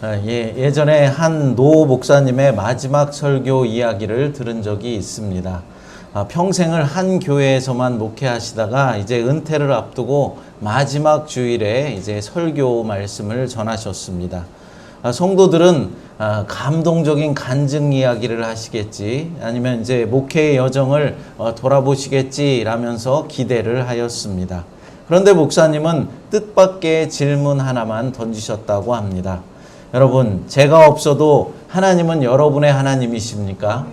예전에 한 노 목사님의 마지막 설교 이야기를 들은 적이 있습니다. 평생을 한 교회에서만 목회하시다가 이제 은퇴를 앞두고 마지막 주일에 이제 설교 말씀을 전하셨습니다. 성도들은 감동적인 간증 이야기를 하시겠지, 아니면 이제 목회의 여정을 돌아보시겠지라면서 기대를 하였습니다. 그런데 목사님은 뜻밖의 질문 하나만 던지셨다고 합니다. 여러분, 제가 없어도 하나님은 여러분의 하나님이십니까?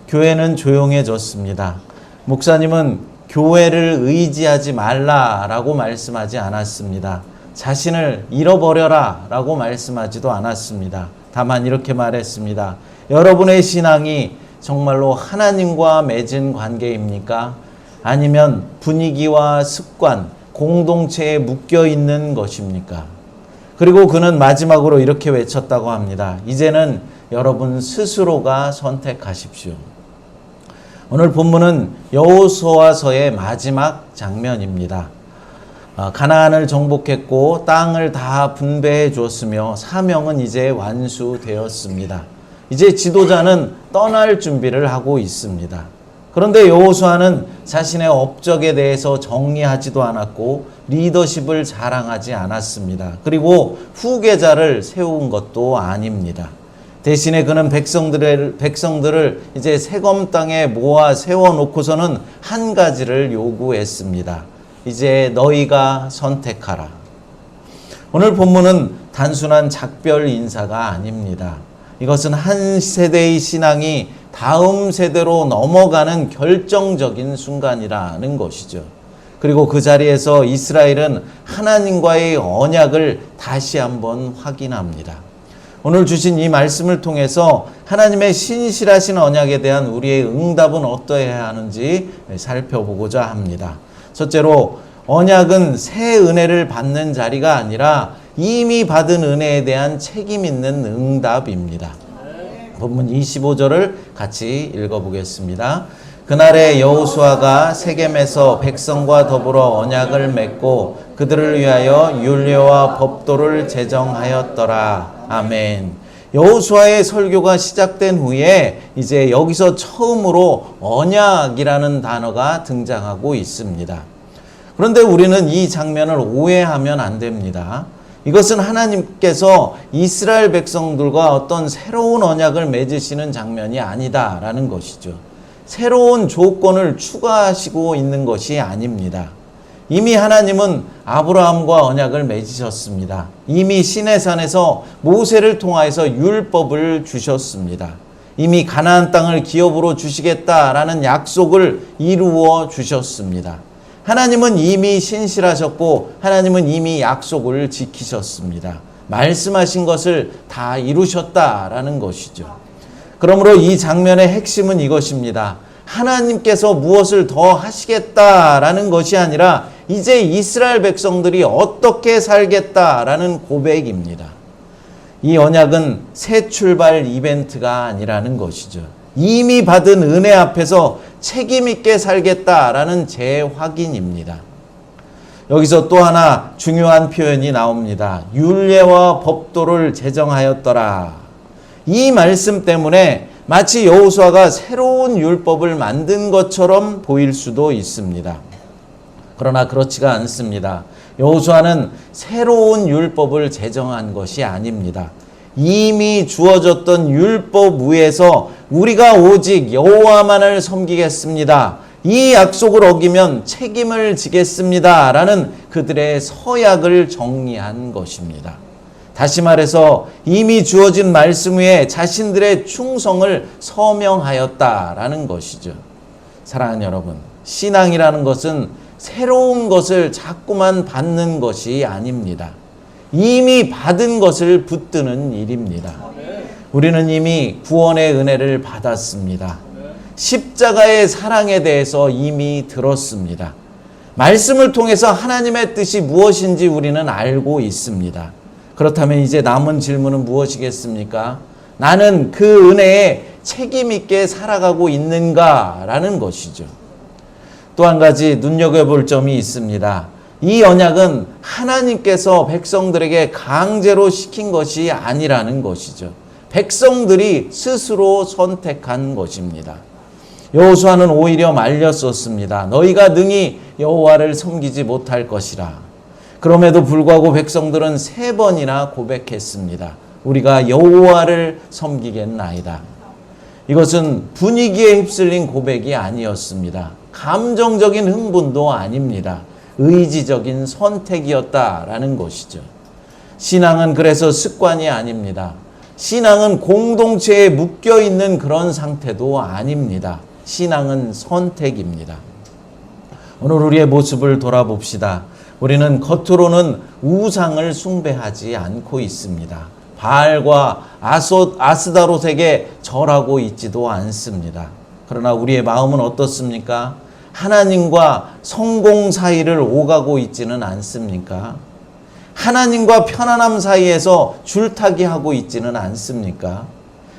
교회는 조용해졌습니다. 목사님은 교회를 의지하지 말라라고 말씀하지 않았습니다. 자신을 잃어버려라 라고 말씀하지도 않았습니다. 다만 이렇게 말했습니다. 여러분의 신앙이 정말로 하나님과 맺은 관계입니까? 아니면 분위기와 습관, 공동체에 묶여 있는 것입니까? 그리고 그는 마지막으로 이렇게 외쳤다고 합니다. 이제는 여러분 스스로가 선택하십시오. 오늘 본문은 여호수아서의 마지막 장면입니다. 가나안을 정복했고 땅을 다 분배해 주었으며 사명은 이제 완수되었습니다. 이제 지도자는 떠날 준비를 하고 있습니다. 그런데 여호수아는 자신의 업적에 대해서 정리하지도 않았고 리더십을 자랑하지 않았습니다. 그리고 후계자를 세운 것도 아닙니다. 대신에 그는 백성들을 이제 세검 땅에 모아 세워놓고서는 한 가지를 요구했습니다. 이제 너희가 선택하라. 오늘 본문은 단순한 작별 인사가 아닙니다. 이것은 한 세대의 신앙이 다음 세대로 넘어가는 결정적인 순간이라는 것이죠. 그리고 그 자리에서 이스라엘은 하나님과의 언약을 다시 한번 확인합니다. 오늘 주신 이 말씀을 통해서 하나님의 신실하신 언약에 대한 우리의 응답은 어떠해야 하는지 살펴보고자 합니다. 첫째로, 언약은 새 은혜를 받는 자리가 아니라 이미 받은 은혜에 대한 책임 있는 응답입니다. 본문 25절을 같이 읽어보겠습니다. 그날에 여호수아가 세겜에서 백성과 더불어 언약을 맺고 그들을 위하여 율례와 법도를 제정하였더라. 아멘. 여호수아의 설교가 시작된 후에 이제 여기서 처음으로 언약이라는 단어가 등장하고 있습니다. 그런데 우리는 이 장면을 오해하면 안 됩니다. 이것은 하나님께서 이스라엘 백성들과 어떤 새로운 언약을 맺으시는 장면이 아니다라는 것이죠. 새로운 조건을 추가하시고 있는 것이 아닙니다. 이미 하나님은 아브라함과 언약을 맺으셨습니다. 이미 시내산에서 모세를 통하여서 율법을 주셨습니다. 이미 가나안 땅을 기업으로 주시겠다라는 약속을 이루어 주셨습니다. 하나님은 이미 신실하셨고 하나님은 이미 약속을 지키셨습니다. 말씀하신 것을 다 이루셨다라는 것이죠. 그러므로 이 장면의 핵심은 이것입니다. 하나님께서 무엇을 더 하시겠다라는 것이 아니라 이제 이스라엘 백성들이 어떻게 살겠다라는 고백입니다. 이 언약은 새 출발 이벤트가 아니라는 것이죠. 이미 받은 은혜 앞에서 책임 있게 살겠다라는 재확인입니다. 여기서 또 하나 중요한 표현이 나옵니다. 율례와 법도를 제정하였더라. 이 말씀 때문에 마치 여호수아가 새로운 율법을 만든 것처럼 보일 수도 있습니다. 그러나 그렇지가 않습니다. 여호수아는 새로운 율법을 제정한 것이 아닙니다. 이미 주어졌던 율법 위에서 우리가 오직 여호와만을 섬기겠습니다. 이 약속을 어기면 책임을 지겠습니다. 라는 그들의 서약을 정리한 것입니다. 다시 말해서 이미 주어진 말씀 위에 자신들의 충성을 서명하였다라는 것이죠. 사랑하는 여러분, 신앙이라는 것은 새로운 것을 자꾸만 받는 것이 아닙니다. 이미 받은 것을 붙드는 일입니다. 우리는 이미 구원의 은혜를 받았습니다. 십자가의 사랑에 대해서 이미 들었습니다. 말씀을 통해서 하나님의 뜻이 무엇인지 우리는 알고 있습니다. 그렇다면 이제 남은 질문은 무엇이겠습니까? 나는 그 은혜에 책임 있게 살아가고 있는가라는 것이죠. 또 한 가지 눈여겨볼 점이 있습니다. 이 언약은 하나님께서 백성들에게 강제로 시킨 것이 아니라는 것이죠. 백성들이 스스로 선택한 것입니다. 여호수아는 오히려 말렸었습니다. 너희가 능히 여호와를 섬기지 못할 것이라. 그럼에도 불구하고 백성들은 3번이나 고백했습니다. 우리가 여호와를 섬기겠나이다. 이것은 분위기에 휩쓸린 고백이 아니었습니다. 감정적인 흥분도 아닙니다. 의지적인 선택이었다라는 것이죠. 신앙은 그래서 습관이 아닙니다. 신앙은 공동체에 묶여있는 그런 상태도 아닙니다. 신앙은 선택입니다. 오늘 우리의 모습을 돌아봅시다. 우리는 겉으로는 우상을 숭배하지 않고 있습니다. 바알과 아스다롯에게 절하고 있지도 않습니다. 그러나 우리의 마음은 어떻습니까? 하나님과 성공 사이를 오가고 있지는 않습니까? 하나님과 편안함 사이에서 줄타기하고 있지는 않습니까?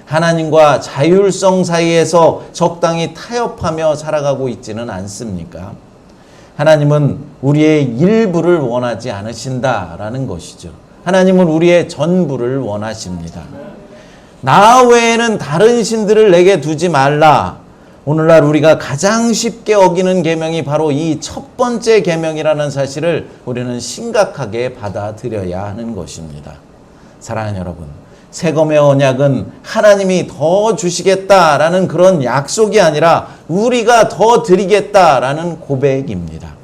하나님과 자율성 사이에서 적당히 타협하며 살아가고 있지는 않습니까? 하나님은 우리의 일부를 원하지 않으신다라는 것이죠. 하나님은 우리의 전부를 원하십니다. 나 외에는 다른 신들을 내게 두지 말라. 오늘날 우리가 가장 쉽게 어기는 계명이 바로 이 첫 번째 계명이라는 사실을 우리는 심각하게 받아들여야 하는 것입니다. 사랑하는 여러분, 세검의 언약은 하나님이 더 주시겠다라는 그런 약속이 아니라 우리가 더 드리겠다라는 고백입니다.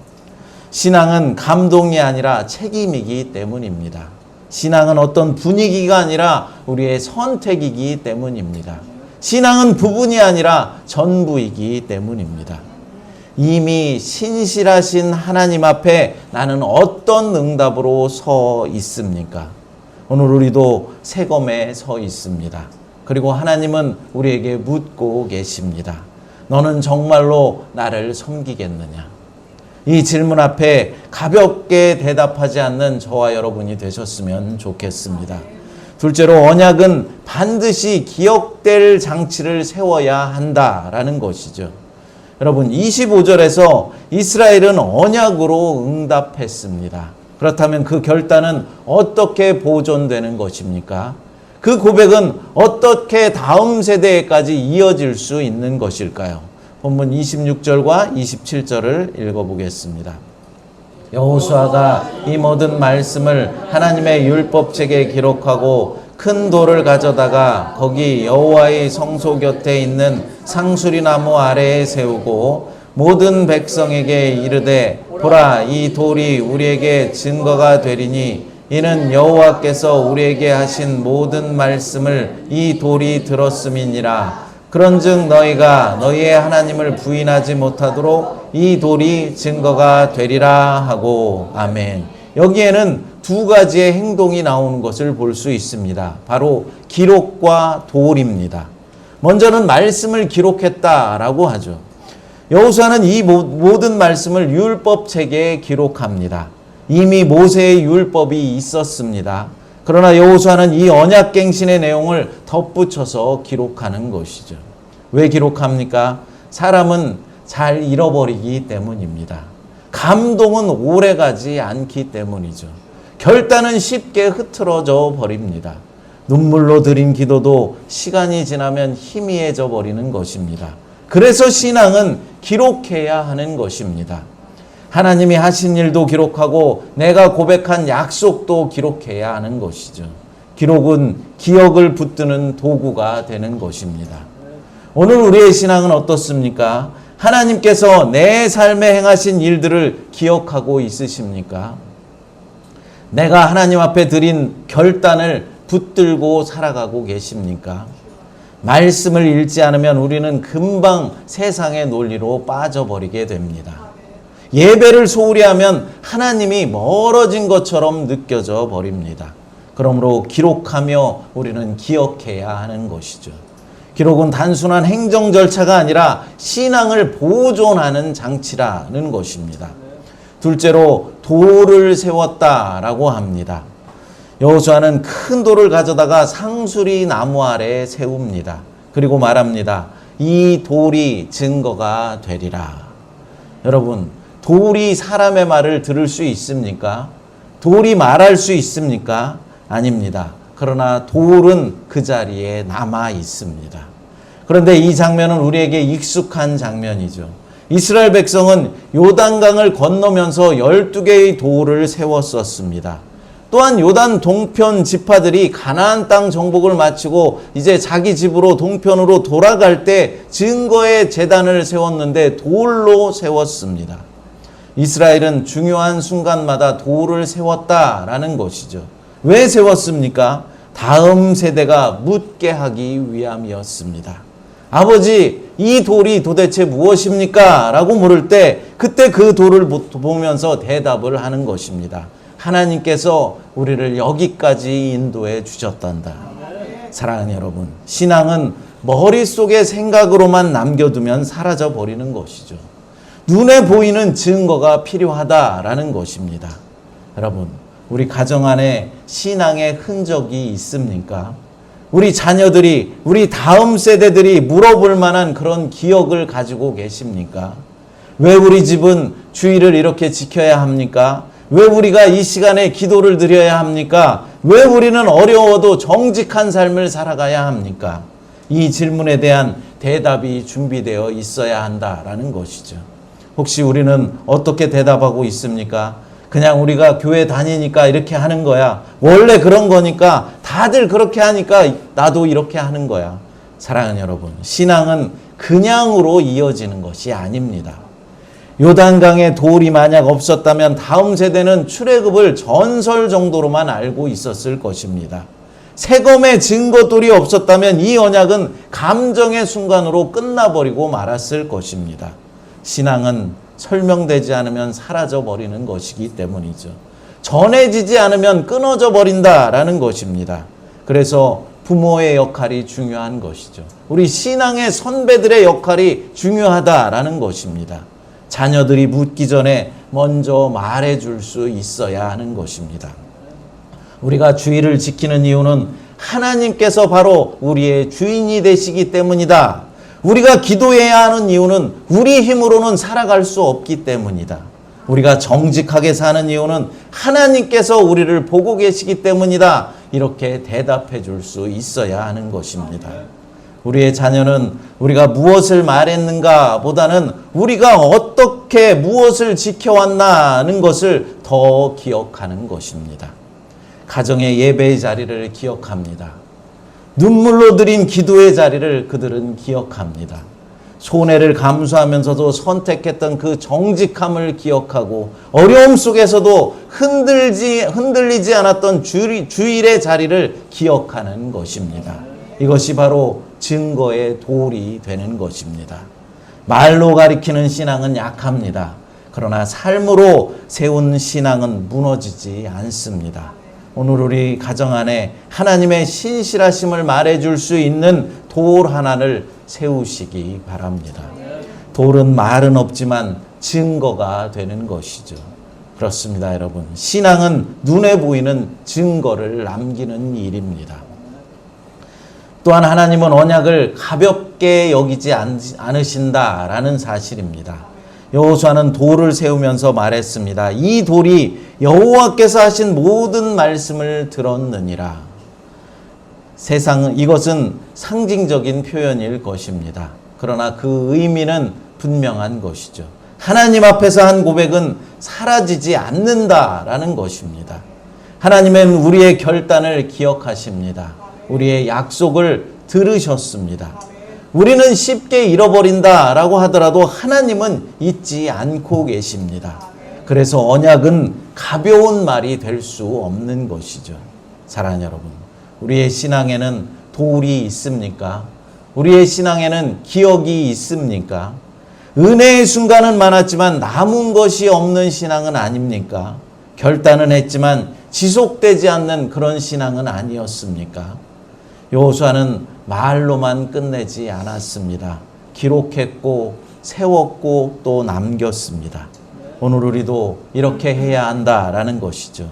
신앙은 감동이 아니라 책임이기 때문입니다. 신앙은 어떤 분위기가 아니라 우리의 선택이기 때문입니다. 신앙은 부분이 아니라 전부이기 때문입니다. 이미 신실하신 하나님 앞에 나는 어떤 응답으로 서 있습니까? 오늘 우리도 세검에 서 있습니다. 그리고 하나님은 우리에게 묻고 계십니다. 너는 정말로 나를 섬기겠느냐? 이 질문 앞에 가볍게 대답하지 않는 저와 여러분이 되셨으면 좋겠습니다. 둘째로 언약은 반드시 기억될 장치를 세워야 한다라는 것이죠. 여러분 25절에서 이스라엘은 언약으로 응답했습니다. 그렇다면 그 결단은 어떻게 보존되는 것입니까? 그 고백은 어떻게 다음 세대에까지 이어질 수 있는 것일까요? 본문 26절과 27절을 읽어보겠습니다. 여호수아가 이 모든 말씀을 하나님의 율법책에 기록하고 큰 돌을 가져다가 거기 여호와의 성소 곁에 있는 상수리 나무 아래에 세우고 모든 백성에게 이르되 보라 이 돌이 우리에게 증거가 되리니 이는 여호와께서 우리에게 하신 모든 말씀을 이 돌이 들었음이니라. 그런즉 너희가 너희의 하나님을 부인하지 못하도록 이 돌이 증거가 되리라 하고. 아멘. 여기에는 두 가지의 행동이 나오는 것을 볼 수 있습니다. 바로 기록과 도울입니다. 먼저는 말씀을 기록했다라고 하죠. 여호수아는 이 모든 말씀을 율법책에 기록합니다. 이미 모세의 율법이 있었습니다. 그러나 여호수아는 이 언약갱신의 내용을 덧붙여서 기록하는 것이죠. 왜 기록합니까? 사람은 잘 잃어버리기 때문입니다. 감동은 오래가지 않기 때문이죠. 결단은 쉽게 흐트러져 버립니다. 눈물로 드린 기도도 시간이 지나면 희미해져 버리는 것입니다. 그래서 신앙은 기록해야 하는 것입니다. 하나님이 하신 일도 기록하고 내가 고백한 약속도 기록해야 하는 것이죠. 기록은 기억을 붙드는 도구가 되는 것입니다. 오늘 우리의 신앙은 어떻습니까? 하나님께서 내 삶에 행하신 일들을 기억하고 있으십니까? 내가 하나님 앞에 드린 결단을 붙들고 살아가고 계십니까? 말씀을 읽지 않으면 우리는 금방 세상의 논리로 빠져버리게 됩니다. 예배를 소홀히 하면 하나님이 멀어진 것처럼 느껴져 버립니다. 그러므로 기록하며 우리는 기억해야 하는 것이죠. 기록은 단순한 행정 절차가 아니라 신앙을 보존하는 장치라는 것입니다. 둘째로 돌을 세웠다라고 합니다. 여호수아는 큰 돌을 가져다가 상수리 나무 아래에 세웁니다. 그리고 말합니다. 이 돌이 증거가 되리라. 여러분, 돌이 사람의 말을 들을 수 있습니까? 돌이 말할 수 있습니까? 아닙니다. 그러나 돌은 그 자리에 남아 있습니다. 그런데 이 장면은 우리에게 익숙한 장면이죠. 이스라엘 백성은 요단강을 건너면서 12개의 돌을 세웠었습니다. 또한 요단 동편 지파들이 가나안 땅 정복을 마치고 이제 자기 집으로 동편으로 돌아갈 때 증거의 제단을 세웠는데 돌로 세웠습니다. 이스라엘은 중요한 순간마다 돌을 세웠다라는 것이죠. 왜 세웠습니까? 다음 세대가 묻게 하기 위함이었습니다. 아버지, 이 돌이 도대체 무엇입니까? 라고 물을 때 그때 그 돌을 보면서 대답을 하는 것입니다. 하나님께서 우리를 여기까지 인도해 주셨단다. 사랑하는 여러분, 신앙은 머릿속의 생각으로만 남겨두면 사라져 버리는 것이죠. 눈에 보이는 증거가 필요하다라는 것입니다. 여러분, 우리 가정 안에 신앙의 흔적이 있습니까? 우리 자녀들이, 우리 다음 세대들이 물어볼 만한 그런 기억을 가지고 계십니까? 왜 우리 집은 주일을 이렇게 지켜야 합니까? 왜 우리가 이 시간에 기도를 드려야 합니까? 왜 우리는 어려워도 정직한 삶을 살아가야 합니까? 이 질문에 대한 대답이 준비되어 있어야 한다라는 것이죠. 혹시 우리는 어떻게 대답하고 있습니까? 그냥 우리가 교회 다니니까 이렇게 하는 거야. 원래 그런 거니까 다들 그렇게 하니까 나도 이렇게 하는 거야. 사랑하는 여러분, 신앙은 그냥으로 이어지는 것이 아닙니다. 요단강에 돌이 만약 없었다면 다음 세대는 출애굽을 전설 정도로만 알고 있었을 것입니다. 세검의 증거돌이 없었다면 이 언약은 감정의 순간으로 끝나버리고 말았을 것입니다. 신앙은 설명되지 않으면 사라져 버리는 것이기 때문이죠. 전해지지 않으면 끊어져 버린다라는 것입니다. 그래서 부모의 역할이 중요한 것이죠. 우리 신앙의 선배들의 역할이 중요하다라는 것입니다. 자녀들이 묻기 전에 먼저 말해줄 수 있어야 하는 것입니다. 우리가 주일을 지키는 이유는 하나님께서 바로 우리의 주인이 되시기 때문이다. 우리가 기도해야 하는 이유는 우리 힘으로는 살아갈 수 없기 때문이다. 우리가 정직하게 사는 이유는 하나님께서 우리를 보고 계시기 때문이다. 이렇게 대답해 줄 수 있어야 하는 것입니다. 우리의 자녀는 우리가 무엇을 말했는가 보다는 우리가 어떻게 무엇을 지켜왔나는 것을 더 기억하는 것입니다. 가정의 예배의 자리를 기억합니다. 눈물로 드린 기도의 자리를 그들은 기억합니다. 손해를 감수하면서도 선택했던 그 정직함을 기억하고 어려움 속에서도 흔들리지 않았던 주일의 자리를 기억하는 것입니다. 이것이 바로 증거의 돌이 되는 것입니다. 말로 가리키는 신앙은 약합니다. 그러나 삶으로 세운 신앙은 무너지지 않습니다. 오늘 우리 가정 안에 하나님의 신실하심을 말해줄 수 있는 돌 하나를 세우시기 바랍니다. 돌은 말은 없지만 증거가 되는 것이죠. 그렇습니다, 여러분. 신앙은 눈에 보이는 증거를 남기는 일입니다. 또한 하나님은 언약을 가볍게 여기지 않으신다라는 사실입니다. 여호수아는 돌을 세우면서 말했습니다. 이 돌이 여호와께서 하신 모든 말씀을 들었느니라. 이것은 상징적인 표현일 것입니다. 그러나 그 의미는 분명한 것이죠. 하나님 앞에서 한 고백은 사라지지 않는다라는 것입니다. 하나님은 우리의 결단을 기억하십니다. 우리의 약속을 들으셨습니다. 우리는 쉽게 잃어버린다라고 하더라도 하나님은 잊지 않고 계십니다. 그래서 언약은 가벼운 말이 될 수 없는 것이죠. 사랑하는 여러분, 우리의 신앙에는 돌이 있습니까? 우리의 신앙에는 기억이 있습니까? 은혜의 순간은 많았지만 남은 것이 없는 신앙은 아닙니까? 결단은 했지만 지속되지 않는 그런 신앙은 아니었습니까? 여호수아는 말로만 끝내지 않았습니다. 기록했고 세웠고 또 남겼습니다. 오늘 우리도 이렇게 해야 한다라는 것이죠.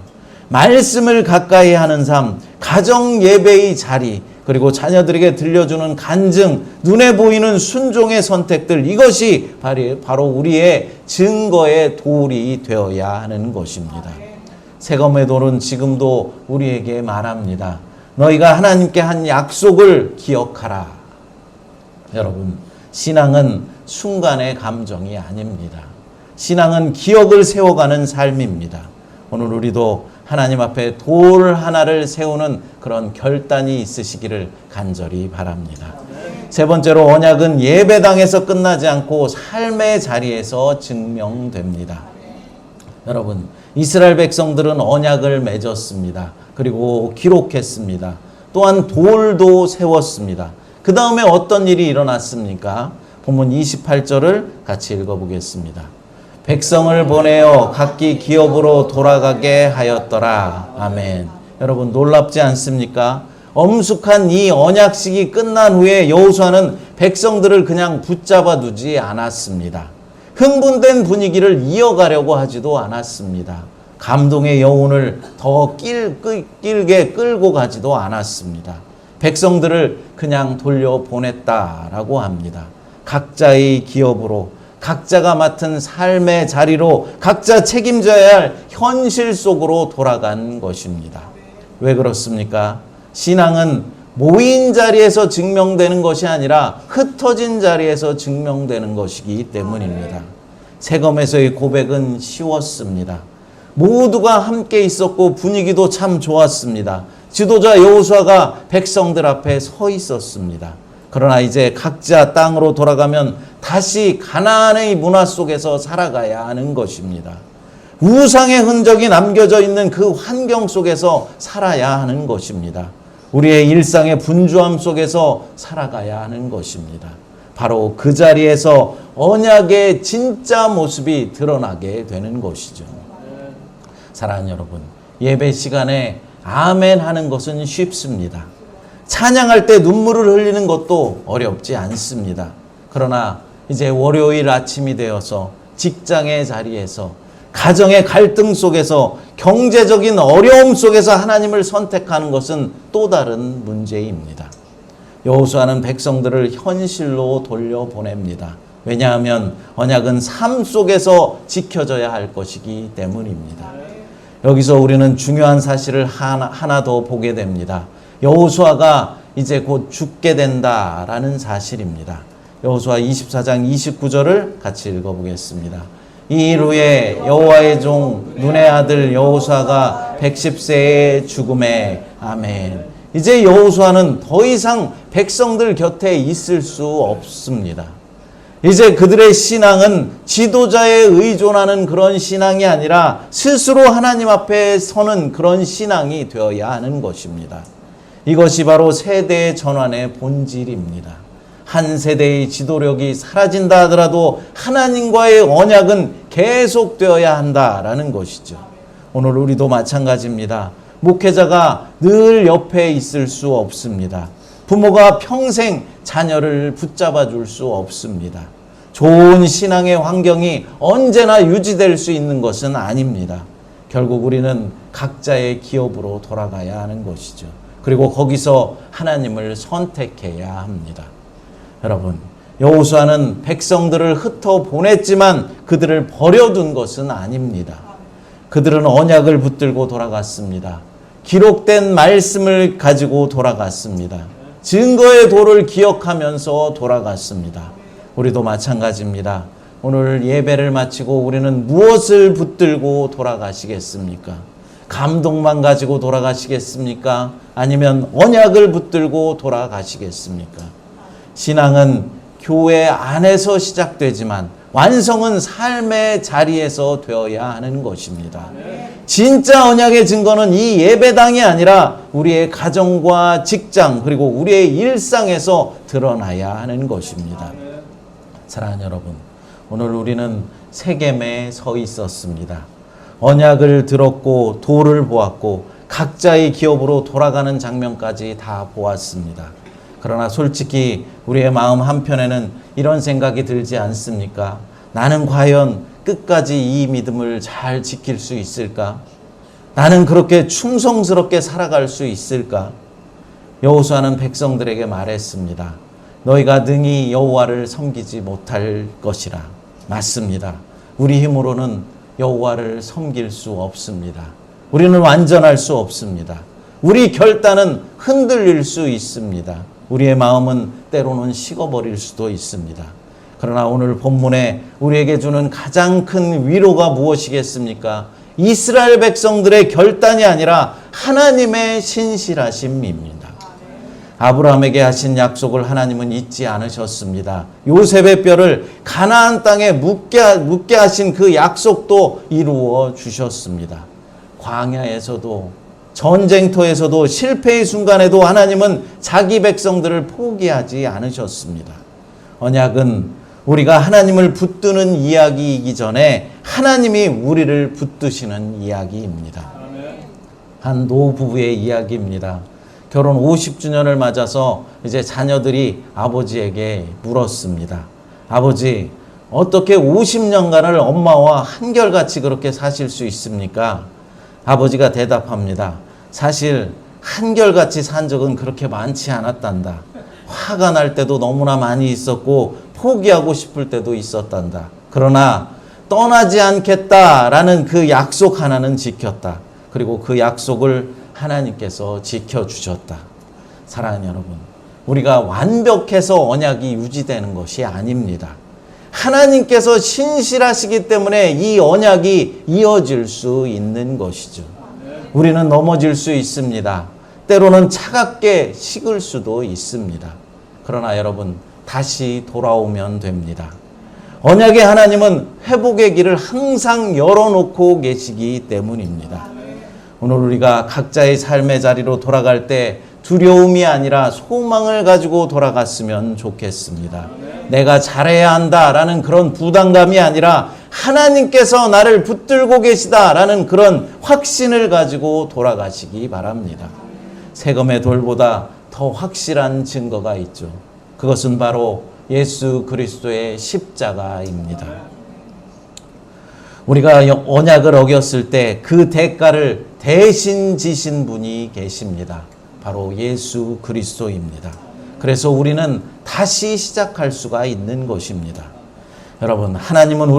말씀을 가까이 하는 삶, 가정 예배의 자리, 그리고 자녀들에게 들려주는 간증, 눈에 보이는 순종의 선택들, 이것이 바로 우리의 증거의 돌이 되어야 하는 것입니다. 세검의 돌은 지금도 우리에게 말합니다. 너희가 하나님께 한 약속을 기억하라. 여러분, 신앙은 순간의 감정이 아닙니다. 신앙은 기억을 세워가는 삶입니다. 오늘 우리도 하나님 앞에 돌 하나를 세우는 그런 결단이 있으시기를 간절히 바랍니다. 세 번째로, 언약은 예배당에서 끝나지 않고 삶의 자리에서 증명됩니다. 여러분, 이스라엘 백성들은 언약을 맺었습니다. 그리고 기록했습니다. 또한 돌도 세웠습니다. 그 다음에 어떤 일이 일어났습니까? 본문 28절을 같이 읽어보겠습니다. 백성을 보내어 각기 기업으로 돌아가게 하였더라. 아멘. 여러분, 놀랍지 않습니까? 엄숙한 이 언약식이 끝난 후에 여호수아는 백성들을 그냥 붙잡아 두지 않았습니다. 흥분된 분위기를 이어가려고 하지도 않았습니다. 감동의 여운을 더 길게 끌고 가지도 않았습니다. 백성들을 그냥 돌려보냈다라고 합니다. 각자의 기업으로, 각자가 맡은 삶의 자리로, 각자 책임져야 할 현실 속으로 돌아간 것입니다. 왜 그렇습니까? 신앙은 모인 자리에서 증명되는 것이 아니라 흩어진 자리에서 증명되는 것이기 때문입니다. 세검에서의 고백은 쉬웠습니다. 모두가 함께 있었고 분위기도 참 좋았습니다. 지도자 여호수아가 백성들 앞에 서 있었습니다. 그러나 이제 각자 땅으로 돌아가면 다시 가나안의 문화 속에서 살아가야 하는 것입니다. 우상의 흔적이 남겨져 있는 그 환경 속에서 살아야 하는 것입니다. 우리의 일상의 분주함 속에서 살아가야 하는 것입니다. 바로 그 자리에서 언약의 진짜 모습이 드러나게 되는 것이죠. 사랑하는 여러분, 예배 시간에 아멘 하는 것은 쉽습니다. 찬양할 때 눈물을 흘리는 것도 어렵지 않습니다. 그러나 이제 월요일 아침이 되어서 직장의 자리에서, 가정의 갈등 속에서, 경제적인 어려움 속에서 하나님을 선택하는 것은 또 다른 문제입니다. 여호수아는 백성들을 현실로 돌려보냅니다. 왜냐하면 언약은 삶 속에서 지켜져야 할 것이기 때문입니다. 여기서 우리는 중요한 사실을 하나 더 보게 됩니다. 여호수아가 이제 곧 죽게 된다라는 사실입니다. 여호수아 24장 29절을 같이 읽어보겠습니다. 이 일 후에 여호와의 종 눈의 아들 여호수아가 110세의 죽음에, 아멘. 이제 여호수아는 더 이상 백성들 곁에 있을 수 없습니다. 이제 그들의 신앙은 지도자에 의존하는 그런 신앙이 아니라 스스로 하나님 앞에 서는 그런 신앙이 되어야 하는 것입니다. 이것이 바로 세대의 전환의 본질입니다. 한 세대의 지도력이 사라진다 하더라도 하나님과의 언약은 계속되어야 한다라는 것이죠. 오늘 우리도 마찬가지입니다. 목회자가 늘 옆에 있을 수 없습니다. 부모가 평생 자녀를 붙잡아 줄 수 없습니다. 좋은 신앙의 환경이 언제나 유지될 수 있는 것은 아닙니다. 결국 우리는 각자의 기업으로 돌아가야 하는 것이죠. 그리고 거기서 하나님을 선택해야 합니다. 여러분, 여호수아는 백성들을 흩어 보냈지만 그들을 버려둔 것은 아닙니다. 그들은 언약을 붙들고 돌아갔습니다. 기록된 말씀을 가지고 돌아갔습니다. 증거의 도를 기억하면서 돌아갔습니다. 우리도 마찬가지입니다. 오늘 예배를 마치고 우리는 무엇을 붙들고 돌아가시겠습니까? 감동만 가지고 돌아가시겠습니까? 아니면 언약을 붙들고 돌아가시겠습니까? 신앙은 교회 안에서 시작되지만 완성은 삶의 자리에서 되어야 하는 것입니다. 진짜 언약의 증거는 이 예배당이 아니라 우리의 가정과 직장 그리고 우리의 일상에서 드러나야 하는 것입니다. 사랑하는 여러분, 오늘 우리는 세겜에 서 있었습니다. 언약을 들었고 도를 보았고 각자의 기업으로 돌아가는 장면까지 다 보았습니다. 그러나 솔직히 우리의 마음 한편에는 이런 생각이 들지 않습니까? 나는 과연 끝까지 이 믿음을 잘 지킬 수 있을까? 나는 그렇게 충성스럽게 살아갈 수 있을까? 여호수아는 백성들에게 말했습니다. 너희가 능히 여호와를 섬기지 못할 것이라. 맞습니다. 우리 힘으로는 여호와를 섬길 수 없습니다. 우리는 완전할 수 없습니다. 우리 결단은 흔들릴 수 있습니다. 우리의 마음은 때로는 식어버릴 수도 있습니다. 그러나 오늘 본문에 우리에게 주는 가장 큰 위로가 무엇이겠습니까? 이스라엘 백성들의 결단이 아니라 하나님의 신실하심입니다. 아브라함에게 하신 약속을 하나님은 잊지 않으셨습니다. 요셉의 뼈를 가나안 땅에 묻게 하신 그 약속도 이루어 주셨습니다. 광야에서도 전쟁터에서도 실패의 순간에도 하나님은 자기 백성들을 포기하지 않으셨습니다. 언약은 우리가 하나님을 붙드는 이야기이기 전에 하나님이 우리를 붙드시는 이야기입니다. 한 노부부의 이야기입니다. 결혼 50주년을 맞아서 이제 자녀들이 아버지에게 물었습니다. 아버지, 어떻게 50년간을 엄마와 한결같이 그렇게 사실 수 있습니까? 아버지가 대답합니다. 사실 한결같이 산 적은 그렇게 많지 않았단다. 화가 날 때도 너무나 많이 있었고 포기하고 싶을 때도 있었단다. 그러나 떠나지 않겠다라는 그 약속 하나는 지켰다. 그리고 그 약속을 하나님께서 지켜주셨다. 사랑하는 여러분, 우리가 완벽해서 언약이 유지되는 것이 아닙니다. 하나님께서 신실하시기 때문에 이 언약이 이어질 수 있는 것이죠. 우리는 넘어질 수 있습니다. 때로는 차갑게 식을 수도 있습니다. 그러나 여러분, 다시 돌아오면 됩니다. 언약의 하나님은 회복의 길을 항상 열어놓고 계시기 때문입니다. 오늘 우리가 각자의 삶의 자리로 돌아갈 때 두려움이 아니라 소망을 가지고 돌아갔으면 좋겠습니다. 내가 잘해야 한다라는 그런 부담감이 아니라 하나님께서 나를 붙들고 계시다라는 그런 확신을 가지고 돌아가시기 바랍니다. 세검의 돌보다 더 확실한 증거가 있죠. 그것은 바로 예수 그리스도의 십자가입니다. 우리가 언약을 어겼을 때 그 대가를 대신 지신 분이 계십니다. 바로 예수 그리스도입니다. 그래서 우리는 다시 시작할 수가 있는 것입니다. 여러분, 하나님은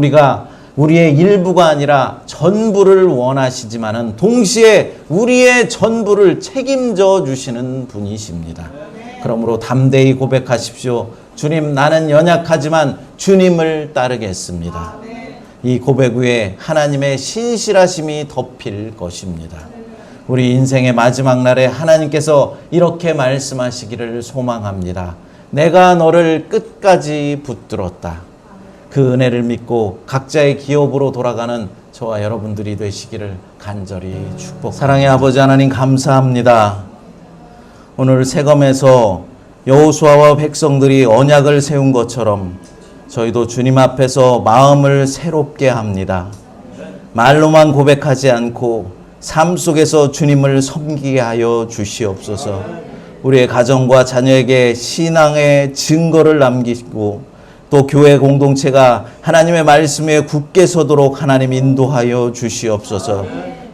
우리의 일부가 아니라 전부를 원하시지만은 동시에 우리의 전부를 책임져 주시는 분이십니다. 그러므로 담대히 고백하십시오. 주님, 나는 연약하지만 주님을 따르겠습니다. 이 고백 위에 하나님의 신실하심이 덮일 것입니다. 우리 인생의 마지막 날에 하나님께서 이렇게 말씀하시기를 소망합니다. 내가 너를 끝까지 붙들었다. 그 은혜를 믿고 각자의 기업으로 돌아가는 저와 여러분들이 되시기를 간절히 축복합니다. 사랑의 아버지 하나님, 감사합니다. 오늘 세검에서 여호수아와 백성들이 언약을 세운 것처럼 저희도 주님 앞에서 마음을 새롭게 합니다. 말로만 고백하지 않고 삶 속에서 주님을 섬기게 하여 주시옵소서. 우리의 가정과 자녀에게 신앙의 증거를 남기고 또 교회 공동체가 하나님의 말씀에 굳게 서도록 하나님 인도하여 주시옵소서.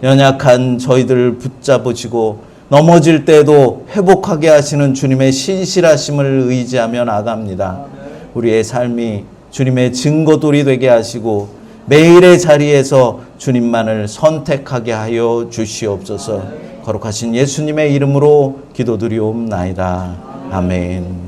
연약한 저희들을 붙잡으시고 넘어질 때에도 회복하게 하시는 주님의 신실하심을 의지하며 나갑니다. 우리의 삶이 주님의 증거돌이 되게 하시고 매일의 자리에서 주님만을 선택하게 하여 주시옵소서. 거룩하신 예수님의 이름으로 기도드리옵나이다. 아멘.